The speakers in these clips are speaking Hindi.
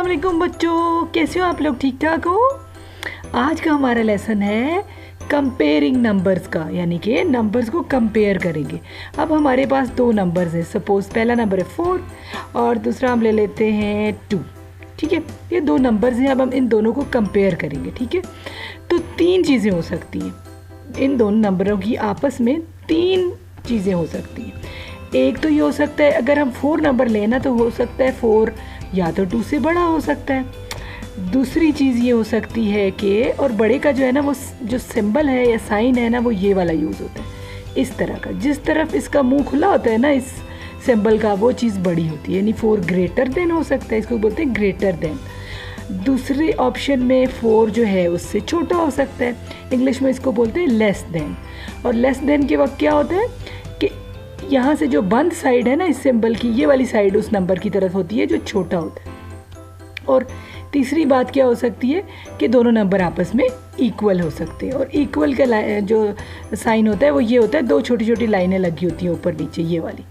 अस्सलामुअलैकुम बच्चों, कैसे हो आप लोग? ठीक ठाक हो? आज का हमारा लेसन है कंपेयरिंग नंबर्स का, यानी कि नंबर्स को कंपेयर करेंगे। अब हमारे पास दो नंबर्स हैं। सपोज़ पहला नंबर है 4 और दूसरा हम ले लेते हैं 2। ठीक है, ये दो नंबर्स हैं। अब हम इन दोनों को कंपेयर करेंगे। ठीक है, तो तीन चीज़ें हो सकती हैं इन दोनों नंबरों की, आपस में तीन चीज़ें हो सकती हैं। एक तो ये हो सकता है, अगर हम 4 नंबर लेना तो हो सकता है 4 या तो 2 से बड़ा हो सकता है। दूसरी चीज़ ये हो सकती है कि, और बड़े का जो है ना, वो जो सिंबल है या साइन है ना, वो ये वाला यूज़ होता है, इस तरह का। जिस तरफ इसका मुंह खुला होता है ना इस सिंबल का, वो चीज़ बड़ी होती है, यानी 4 ग्रेटर देन हो सकता है, इसको बोलते हैं ग्रेटर देन। दूसरे ऑप्शन में 4 जो है उससे छोटा हो सकता है, इंग्लिश में इसको बोलते हैं लेस देन। और लेस देन के वक्त क्या होता है कि यहाँ से जो बंद साइड है ना इस सिंबल की, ये वाली साइड उस नंबर की तरफ होती है जो छोटा होता है। और तीसरी बात क्या हो सकती है कि दोनों नंबर आपस में इक्वल हो सकते हैं। और इक्वल का जो साइन होता है वो ये होता है, दो छोटी छोटी लाइनें लगी होती हैं ऊपर नीचे, ये वाली।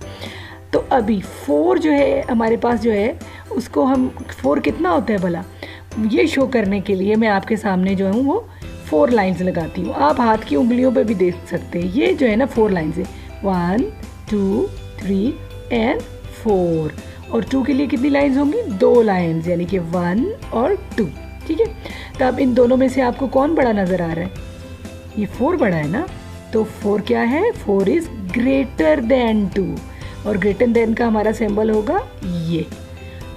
तो अभी 4 जो है हमारे पास जो है, उसको हम 4 कितना होता है भला, ये शो करने के लिए मैं आपके सामने जो हूँ वो 4 लाइन्स लगाती हूँ। आप हाथ की उंगलियों पे भी देख सकते हैं। ये जो है ना 4 लाइन्स है, 1 2 3 एंड 4। और 2 के लिए कितनी लाइन्स होंगी? 2 लाइन्स, यानी कि 1 और 2। ठीक है, तो अब इन दोनों में से आपको कौन बड़ा नज़र आ रहा है? ये 4 बड़ा है ना, तो 4 क्या है? 4 इज़ ग्रेटर देन 2। और ग्रेटर देन का हमारा सिंबल होगा ये।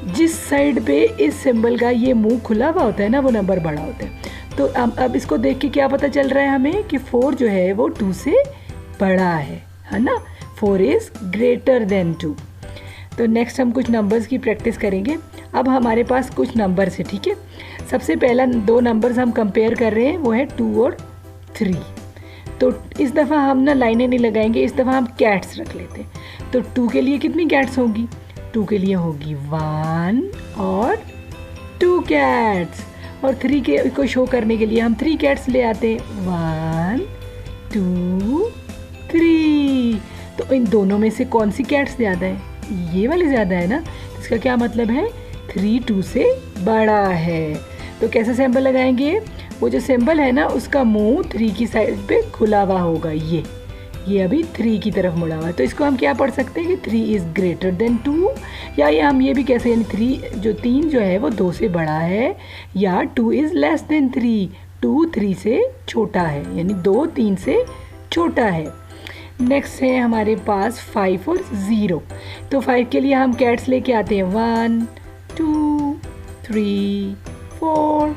जिस साइड पे इस सिंबल का ये मुंह खुला हुआ होता है ना, वो नंबर बड़ा होता है। तो अब इसको देख के क्या पता चल रहा है हमें कि 4 जो है वो 2 से बड़ा है ना। 4 इज़ ग्रेटर देन 2। तो नेक्स्ट हम कुछ नंबर्स की प्रैक्टिस करेंगे। अब हमारे पास कुछ नंबर्स है। ठीक है, सबसे पहला 2 नंबर्स हम कंपेयर कर रहे हैं, वो है 2 और 3। तो इस दफ़ा हम ना लाइनें नहीं लगाएंगे, इस दफ़ा हम कैट्स रख लेते हैं। तो 2 के लिए कितनी कैट्स होगी? 2 के लिए होगी 1 और 2 कैट्स। और 3 के को शो करने के लिए हम 3 कैट्स ले आते हैं, 1 2 3। तो इन दोनों में से कौन सी कैट्स ज़्यादा है? ये वाली ज़्यादा है ना। इसका क्या मतलब है? 3 2 से बड़ा है। तो कैसा सिंबल लगाएंगे? वो जो सिंबल है ना उसका मुंह 3 की साइड पे खुला हुआ होगा, ये अभी 3 की तरफ मुड़ा हुआ है। तो इसको हम क्या पढ़ सकते हैं कि 3 इज़ ग्रेटर देन 2, या ये हम ये भी कह सकते हैं 3 जो है वो 2 से बड़ा है, या 2 इज़ लेस देन 3, 2 3 से छोटा है, यानी 2 3 से छोटा है। नेक्स्ट है हमारे पास 5 और 0। तो 5 के लिए हम कैट्स लेके आते हैं, 1 2 3 4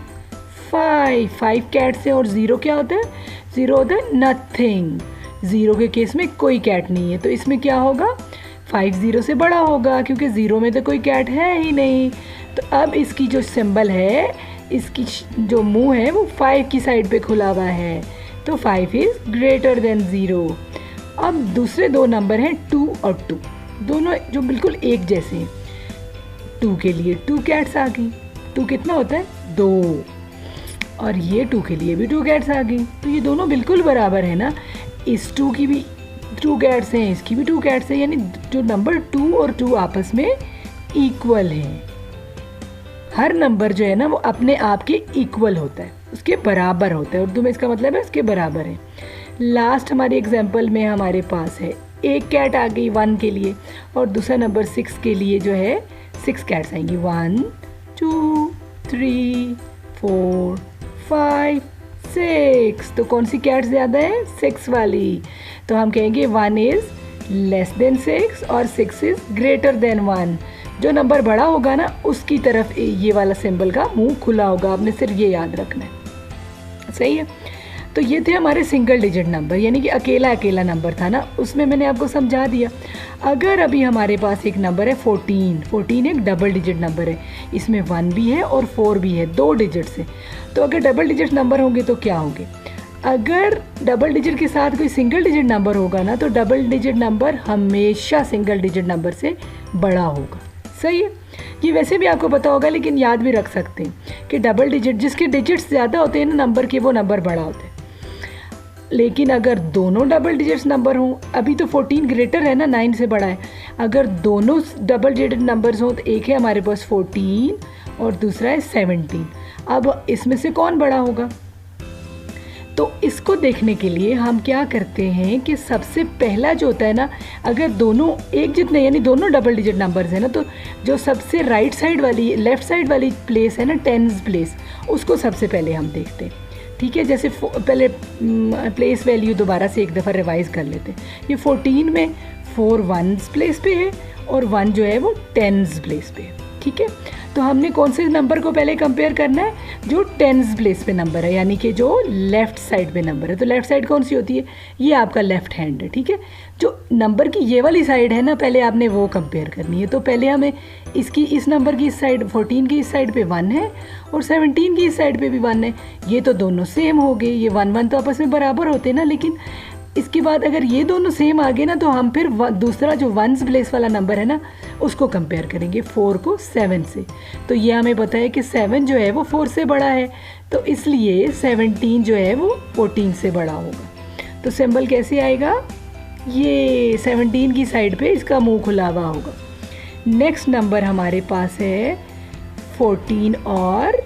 5 कैट्स हैं। और 0 क्या होता है? 0 होता है नथिंग। 0 के केस में कोई कैट नहीं है, तो इसमें क्या होगा? 5 0 से बड़ा होगा, क्योंकि 0 में तो कोई कैट है ही नहीं। तो अब इसकी जो सिंबल है, इसकी जो मुंह है वो 5 की साइड पे खुला हुआ है, तो 5 इज़ ग्रेटर देन 0। अब दूसरे 2 नंबर हैं 2 और 2, दोनों जो बिल्कुल एक जैसे हैं। 2 के लिए 2 कैट्स आ गई। 2 कितना होता है? 2। और ये 2 के लिए भी 2 कैट्स आ गई। तो ये दोनों बिल्कुल बराबर है ना। इस 2 की भी 2 कैट्स हैं, इसकी भी 2 कैट्स हैं, यानी जो नंबर 2 और 2 आपस में इक्वल हैं। हर नंबर जो है ना वो अपने आप के इक्वल होता है, उसके बराबर होता है। उर्दू में इसका मतलब है उसके बराबर है। लास्ट हमारे एग्जाम्पल में हमारे पास है एक कैट आ गई 1 के लिए, और दूसरा नंबर 6 के लिए जो है 6 कैट्स आएंगी, 1 2 3 4 5 6। तो कौन सी कैट ज़्यादा है? 6 वाली। तो हम कहेंगे 1 इज़ लेस देन 6 और 6 इज़ ग्रेटर देन 1। जो नंबर बड़ा होगा ना उसकी तरफ ये वाला सिंबल का मुंह खुला होगा, आपने सिर्फ ये याद रखना है। सही है। तो ये थे हमारे सिंगल डिजिट नंबर, यानी कि अकेला नंबर था ना, उसमें मैंने आपको समझा दिया। अगर अभी हमारे पास एक नंबर है 14 एक डबल डिजिट नंबर है, इसमें 1 भी है और 4 भी है, 2 डिजिट से। तो अगर डबल डिजिट नंबर होंगे तो क्या होंगे? अगर डबल डिजिट के साथ कोई सिंगल डिजिट नंबर होगा ना, तो डबल डिजिट नंबर हमेशा सिंगल डिजिट नंबर से बड़ा होगा। सही है, ये वैसे भी आपको पता होगा, लेकिन याद भी रख सकते हैं कि डबल डिजिट, जिसके डिजिट्स ज़्यादा होते हैं ना नंबर के, वो नंबर बड़ा होता है। लेकिन अगर दोनों डबल डिजिट्स नंबर हों, अभी तो 14 ग्रेटर है ना, 9 से बड़ा है, अगर दोनों डबल डिजिट नंबर्स हों तो एक है हमारे पास 14 और दूसरा है 17। अब इसमें से कौन बड़ा होगा? तो इसको देखने के लिए हम क्या करते हैं कि सबसे पहला जो होता है ना, अगर दोनों एक जितने यानी दोनों डबल डिजिट नंबर्स हैं ना, तो जो सबसे राइट साइड वाली लेफ़्ट साइड वाली प्लेस है ना, टेंस प्लेस, उसको सबसे पहले हम देखते हैं। ठीक है, जैसे पहले प्लेस वैल्यू दोबारा से एक दफ़ा रिवाइज़ कर लेते हैं। ये 14 में 4 वंस प्लेस पे है और 1 जो है वो टेंस प्लेस पे है। ठीक है, तो हमने कौन से नंबर को पहले कंपेयर करना है? जो टेंस प्लेस पे नंबर है, यानी कि जो लेफ़्ट साइड पे नंबर है। तो लेफ़्ट साइड कौन सी होती है? ये आपका लेफ़्ट हैंड है। ठीक है, जो नंबर की ये वाली साइड है ना, पहले आपने वो कंपेयर करनी है। तो पहले हमें इसकी इस नंबर की इस साइड 14 की इस साइड पे 1 है और 17 की इस साइड पे भी 1 है। ये तो दोनों सेम हो गए, ये 1 1 तो आपस में बराबर होते हैं ना। लेकिन इसके बाद अगर ये दोनों सेम आ गए ना, तो हम फिर दूसरा जो वंस प्लेस वाला नंबर है ना, उसको कंपेयर करेंगे 4 को 7 से। तो ये हमें पता है कि 7 जो है वो 4 से बड़ा है, तो इसलिए 17 जो है वो 14 से बड़ा होगा। तो सिंबल कैसे आएगा? ये 17 की साइड पे इसका मुंह खुला हुआ होगा। नेक्स्ट नंबर हमारे पास है 14 और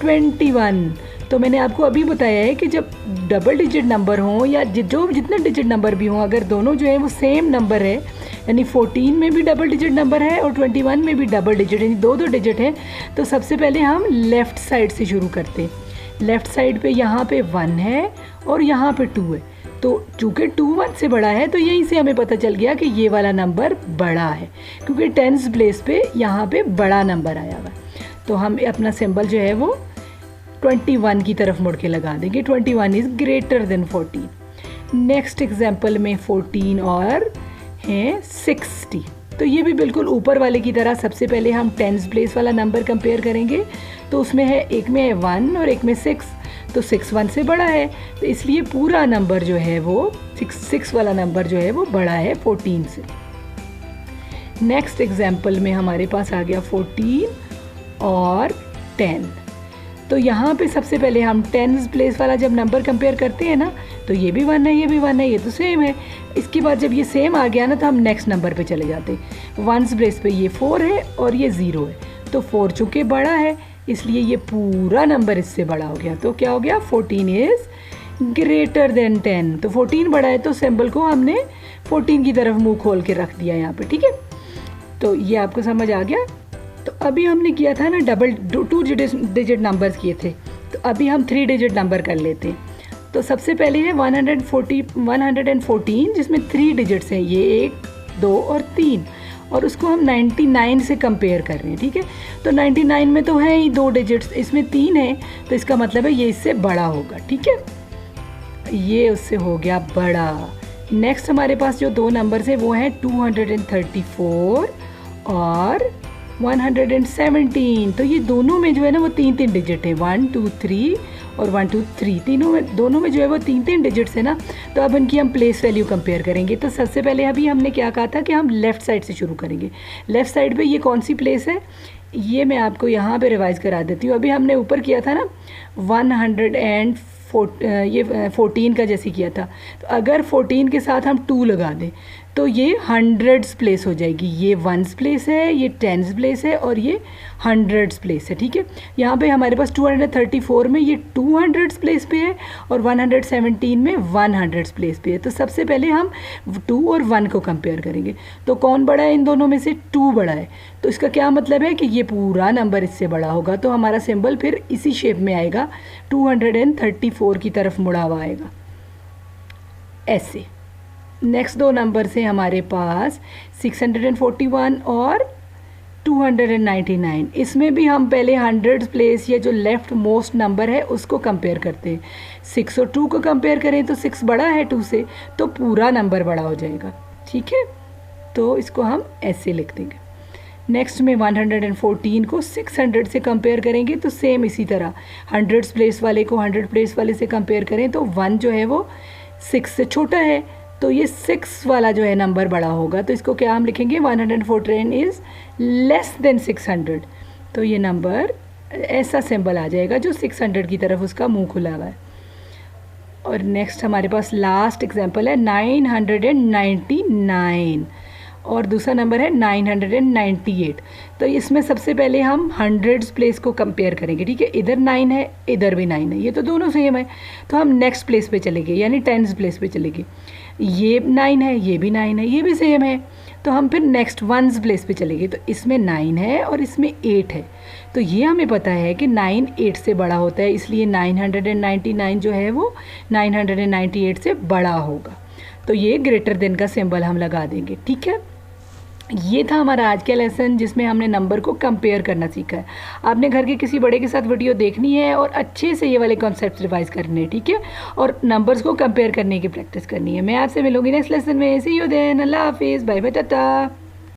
21। तो मैंने आपको अभी बताया है कि जब डबल डिजिट नंबर हों या जो जितने डिजिट नंबर भी हों, अगर दोनों जो है वो सेम नंबर है, यानी 14 में भी डबल डिजिट नंबर है और 21 में भी डबल डिजिट, यानी दो डिजिट हैं, तो सबसे पहले हम लेफ़्ट साइड से शुरू करते हैं। लेफ़्ट साइड पे यहाँ पे 1 है और यहाँ पे 2 है। तो चूँकि 2 1 से बड़ा है, तो यहीं से हमें पता चल गया कि ये वाला नंबर बड़ा है, क्योंकि टेंस प्लेस पे यहाँ पे बड़ा नंबर आया हुआ है। तो हम अपना सिंबल जो है वो 21 की तरफ मुड़ के लगा देंगे। 21 is greater than 14। Next example में 14 और हैं 60। तो ये भी बिल्कुल ऊपर वाले की तरह सबसे पहले हम टेंस प्लेस वाला नंबर कंपेयर करेंगे। तो उसमें है, एक में है 1 और एक में 6, तो 6 1 से बड़ा है, तो इसलिए पूरा नंबर जो है वो 6 वाला नंबर जो है वो बड़ा है 14 से। नेक्स्ट एग्जाम्पल में हमारे पास आ गया 14 और 10। तो यहाँ पे सबसे पहले हम टेंस प्लेस वाला जब नंबर कंपेयर करते हैं ना, तो ये भी 1 है, ये भी 1 है, ये तो सेम है। इसके बाद जब ये सेम आ गया ना, तो हम नेक्स्ट नंबर पे चले जाते हैं। वंस प्लेस पे ये 4 है और ये 0 है, तो 4 चूँकि बड़ा है, इसलिए ये पूरा नंबर इससे बड़ा हो गया। तो क्या हो गया? 14 इज़ ग्रेटर देन 10। तो 14 बड़ा है, तो सिंबल को हमने 14 की तरफ मुँह खोल के रख दिया यहाँ पर। ठीक है, तो ये आपको समझ आ गया। तो अभी हमने किया था ना डबल 2 डिजिट नंबर्स किए थे, तो अभी हम 3 डिजिट नंबर कर लेते हैं। तो सबसे पहले है 114 जिसमें 3 डिजिट्स हैं, ये 1 2 और 3, और उसको हम 99 से कंपेयर कर रहे हैं। ठीक है, तो 99 में तो है ही 2 डिजिट्स, इसमें 3 है, तो इसका मतलब है ये इससे बड़ा होगा। ठीक है, ये उससे हो गया बड़ा। नेक्स्ट हमारे पास जो 2 नंबर्स हैं वो हैं 234 और 117। तो ये दोनों में जो है ना वो 3 डिजिट है, 1 2 3 और 1 2 3, दोनों में जो है वो 3 डिजिट्स है ना। तो अब इनकी हम प्लेस वैल्यू कंपेयर करेंगे। तो सबसे पहले अभी हमने क्या कहा था कि हम लेफ़्ट साइड से शुरू करेंगे। लेफ़्ट साइड पे ये कौन सी प्लेस है, ये मैं आपको यहाँ पे रिवाइज़ करा देती हूँ। अभी हमने ऊपर किया था ना 14 का जैसे किया था, तो अगर 14 के साथ हम 2 लगा दें तो ये हंड्रेड्स प्लेस हो जाएगी। ये वंस प्लेस है, ये टेंस प्लेस है और ये हंड्रेड्स प्लेस है। ठीक है, यहाँ पे हमारे पास 234 में ये 200 प्लेस पे है और 117 में 100 प्लेस पे है। तो सबसे पहले हम 2 और 1 को कंपेयर करेंगे। तो कौन बड़ा है इन दोनों में से? 2 बड़ा है, तो इसका क्या मतलब है कि ये पूरा नंबर इससे बड़ा होगा। तो हमारा सिंबल फिर इसी शेप में आएगा, 234 की तरफ मुड़ा हुआ आएगा ऐसे। नेक्स्ट 2 नंबर से हमारे पास 641 और 299। इसमें भी हम पहले 100 प्लेस या जो लेफ़्ट मोस्ट नंबर है उसको कंपेयर करते हैं। 6 और 2 को कंपेयर करें तो 6 बड़ा है 2 से, तो पूरा नंबर बड़ा हो जाएगा। ठीक है, तो इसको हम ऐसे लिख देंगे। नेक्स्ट में 114 को 600 से कंपेयर करेंगे, तो सेम इसी तरह 100 प्लेस वाले को 100 प्लेस वाले से कंपेयर करें तो 1 जो है वो 6 से छोटा है, तो ये 6 वाला जो है नंबर बड़ा होगा। तो इसको क्या हम लिखेंगे? 114 इज़ लेस देन 600। तो ये नंबर ऐसा सिंबल आ जाएगा जो 600 की तरफ उसका मुंह खुला हुआ है। और नेक्स्ट हमारे पास लास्ट एग्जांपल है 999 और दूसरा नंबर है 998। तो इसमें सबसे पहले हम हंड्रेड्स प्लेस को कंपेयर करेंगे, ठीक है। इधर 9 है, इधर भी 9 है, ये तो दोनों सेम है। तो हम नेक्स्ट प्लेस पे चलेंगे, यानी टेंस प्लेस पे चलेंगे। ये 9 है, ये भी 9 है, ये भी सेम है। तो हम फिर नेक्स्ट वंस प्लेस पे चलेंगे। तो इसमें 9 है और इसमें 8 है। तो ये हमें पता है कि 9 8 से बड़ा होता है, इसलिए 999 जो है वो 998 से बड़ा होगा। तो ये ग्रेटर देन का सिंबल हम लगा देंगे, ठीक है। ये था हमारा आज का लेसन जिसमें हमने नंबर को कंपेयर करना सीखा है। आपने घर के किसी बड़े के साथ वीडियो देखनी है और अच्छे से ये वाले कॉन्सेप्ट्स रिवाइज करने हैं, ठीक है। और नंबर्स को कंपेयर करने की प्रैक्टिस करनी है। मैं आपसे मिलूंगी नेक्स्ट लेसन में। सी यू देन, अल्लाह हाफिज़, बाय बाय, टाटा।